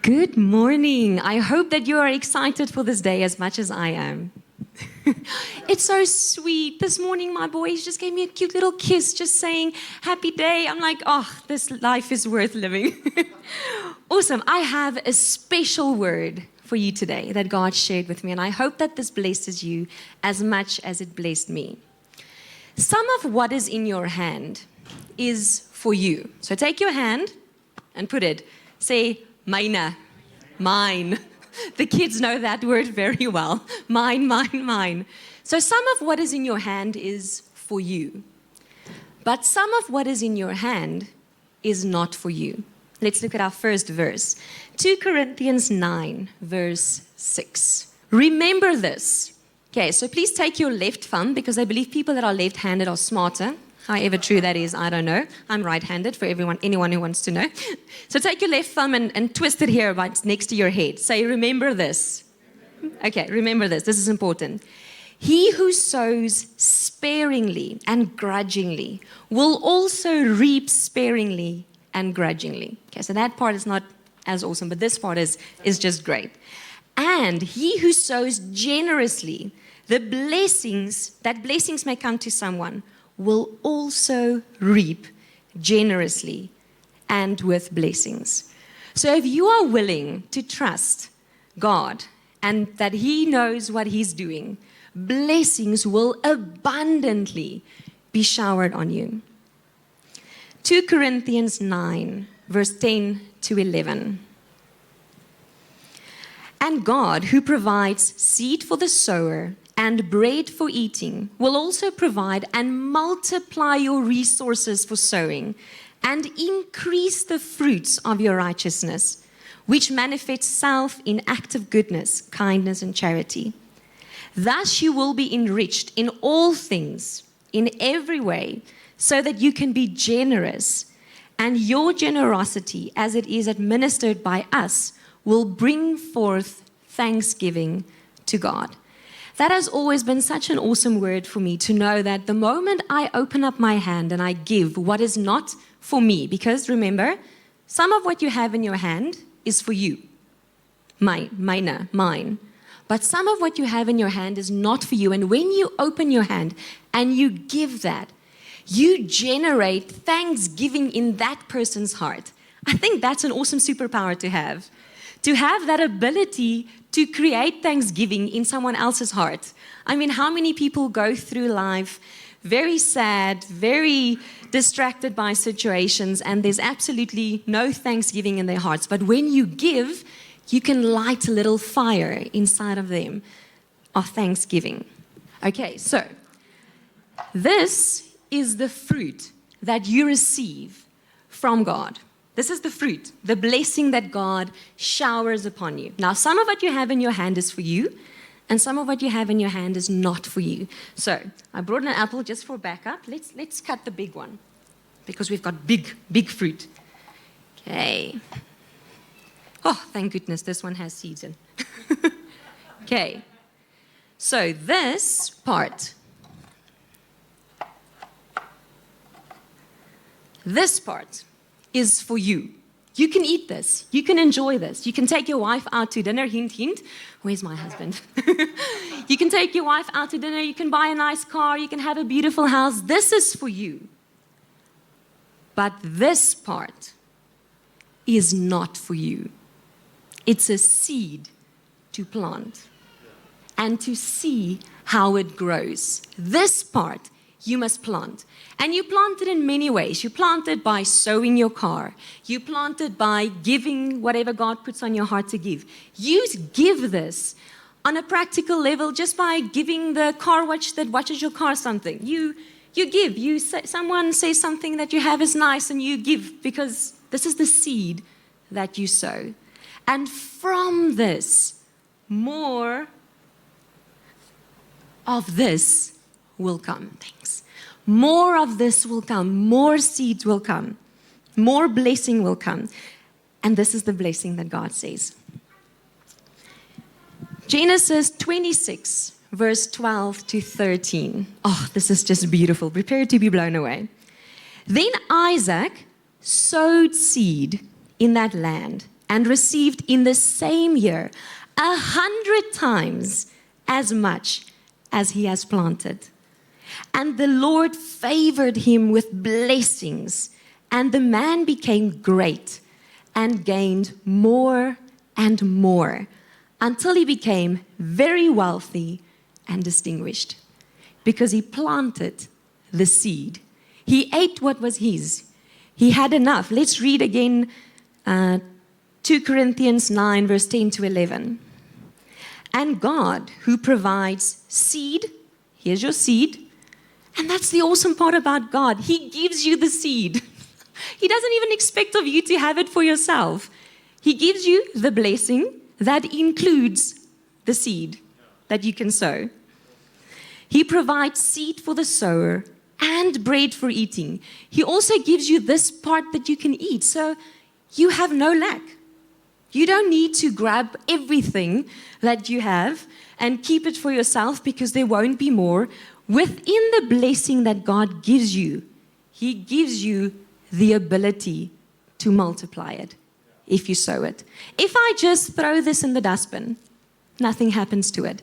Good morning. I hope that you are excited for this day as much as I am. It's so sweet. This morning, my boys just gave me a cute little kiss, just saying, happy day. I'm like, oh, this life is worth living. Awesome. I have a special word for you today that God shared with me, and I hope that this blesses you as much as it blessed me. Some of what is in your hand is for you. So take your hand and put it. Say, Meine, mine. The kids know that word very well. Mine, mine, mine. So some of what is in your hand is for you. But some of what is in your hand is not for you. Let's look at our first verse. 2 Corinthians 9, verse 6. Remember this. Okay, so please take your left thumb, because I believe people that are left-handed are smarter. However true that is, I don't know. I'm right-handed for anyone who wants to know. So take your left thumb and twist it here right next to your head. Say, remember this. Okay, remember this. This is important. He who sows sparingly and grudgingly will also reap sparingly and grudgingly. Okay, so that part is not as awesome, but this part is just great. And he who sows generously, blessings may come to someone, will also reap generously and with blessings. So if you are willing to trust God and that He knows what He's doing, blessings will abundantly be showered on you. 2 Corinthians 9, verse 10 to 11. And God, who provides seed for the sower and bread for eating, will also provide and multiply your resources for sowing and increase the fruits of your righteousness, which manifests itself in active goodness, kindness, and charity. Thus you will be enriched in all things, in every way, so that you can be generous, and your generosity, as it is administered by us, will bring forth thanksgiving to God. That has always been such an awesome word for me, to know that the moment I open up my hand and I give what is not for me, because remember, some of what you have in your hand is for you, mine. But some of what you have in your hand is not for you. And when you open your hand and you give that, you generate thanksgiving in that person's heart. I think that's an awesome superpower to have. To have that ability to create thanksgiving in someone else's heart. I mean, how many people go through life very sad, very distracted by situations, and there's absolutely no thanksgiving in their hearts. But when you give, you can light a little fire inside of them of thanksgiving. Okay, so this is the fruit that you receive from God. This is the fruit, the blessing that God showers upon you. Now, some of what you have in your hand is for you, and some of what you have in your hand is not for you. So, I brought an apple just for backup. Let's cut the big one, because we've got big fruit. Okay. Oh, thank goodness, this one has seeds in. Okay. So, this part is for you. You can eat this. You can enjoy this. You can take your wife out to dinner. Hint, hint. Where's my husband? You can take your wife out to dinner. You can buy a nice car. You can have a beautiful house. This is for you. But this part is not for you. It's a seed to plant and to see how it grows. This part you must plant. And you plant it in many ways. You plant it by sowing your car. You plant it by giving whatever God puts on your heart to give. You give this on a practical level just by giving the car watch that watches your car something. You give. Someone says something that you have is nice, and you give, because this is the seed that you sow. And from this, more of this will come. Thanks. More of this will come. More seeds will come. More blessing will come. And this is the blessing that God says. Genesis 26, verse 12 to 13. Oh, this is just beautiful. Prepare to be blown away. Then Isaac sowed seed in that land and received in the same year 100 times as much as he has planted. And the Lord favored him with blessings, and the man became great and gained more and more until he became very wealthy and distinguished, because he planted the seed. He ate what was his. He had enough. Let's read again 2 Corinthians 9, verse 10 to 11. And God, who provides seed, here's your seed, and that's the awesome part about God. He gives you the seed. He doesn't even expect of you to have it for yourself. He gives you the blessing that includes the seed that you can sow. He provides seed for the sower and bread for eating. He also gives you this part that you can eat, so you have no lack. You don't need to grab everything that you have and keep it for yourself, because there won't be more. Within the blessing that God gives you, He gives you the ability to multiply it if you sow it. If I just throw this in the dustbin, nothing happens to it.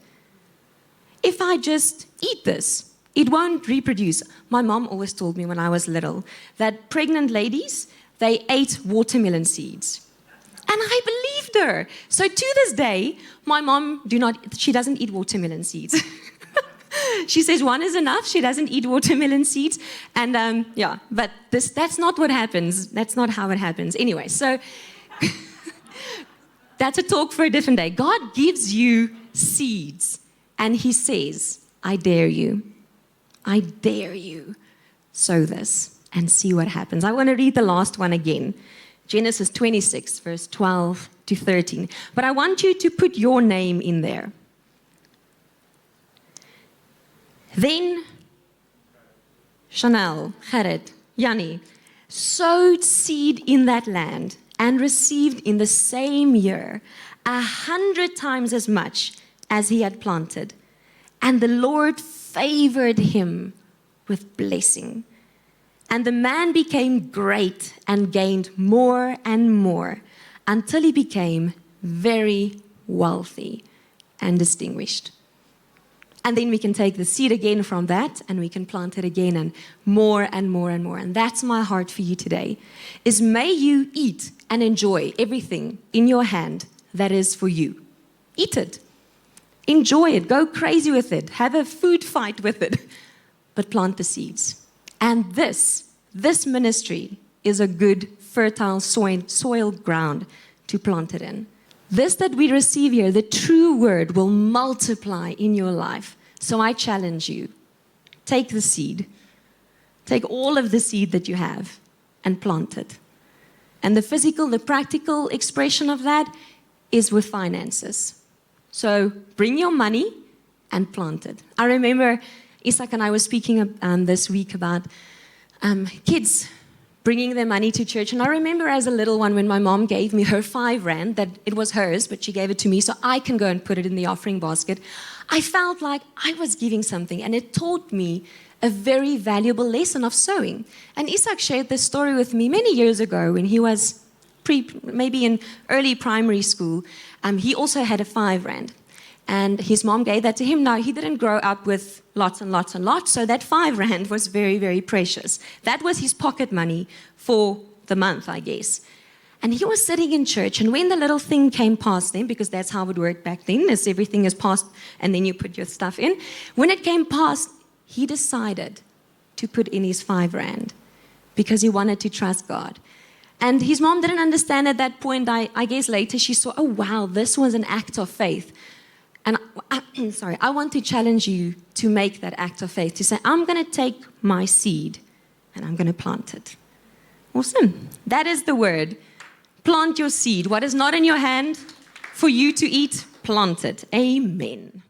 If I just eat this, it won't reproduce. My mom always told me when I was little that pregnant ladies, they ate watermelon seeds. And I believed her. So to this day, my mom she doesn't eat watermelon seeds. She says one is enough. She doesn't eat watermelon seeds. And but that's not what happens. That's not how it happens. Anyway, so that's a talk for a different day. God gives you seeds, and He says, I dare you. I dare you. Sow this and see what happens. I want to read the last one again. Genesis 26, verse 12 to 13. But I want you to put your name in there. Then Chanel, Gerrit, Yanni sowed seed in that land and received in the same year 100 times as much as he had planted. And the Lord favored him with blessing. And the man became great and gained more and more until he became very wealthy and distinguished. And then we can take the seed again from that and we can plant it again, and more and more and more. And that's my heart for you today, is may you eat and enjoy everything in your hand that is for you. Eat it. Enjoy it. Go crazy with it. Have a food fight with it. But plant the seeds. And this ministry is a good, fertile soil ground to plant it in. This that we receive here, the true word, will multiply in your life. So I challenge you, take the seed. Take all of the seed that you have and plant it. And the physical, the practical expression of that is with finances. So bring your money and plant it. I remember Isaac and I were speaking this week about kids bringing their money to church. And I remember as a little one when my mom gave me her 5 rand, that it was hers, but she gave it to me so I can go and put it in the offering basket. I felt like I was giving something, and it taught me a very valuable lesson of sowing. And Isaac shared this story with me many years ago when he was maybe in early primary school. He also had a 5 rand. And his mom gave that to him. Now, he didn't grow up with lots and lots and lots, so that 5 rand was very, very precious. That was his pocket money for the month, I guess. And he was sitting in church, and when the little thing came past him, because that's how it worked back then, as everything is passed, and then you put your stuff in. When it came past, he decided to put in his 5 rand because he wanted to trust God. And his mom didn't understand at that point. I guess later she saw, oh, wow, this was an act of faith. And I want to challenge you to make that act of faith, to say, I'm going to take my seed and I'm going to plant it. Awesome. That is the word. Plant your seed. What is not in your hand for you to eat, plant it. Amen.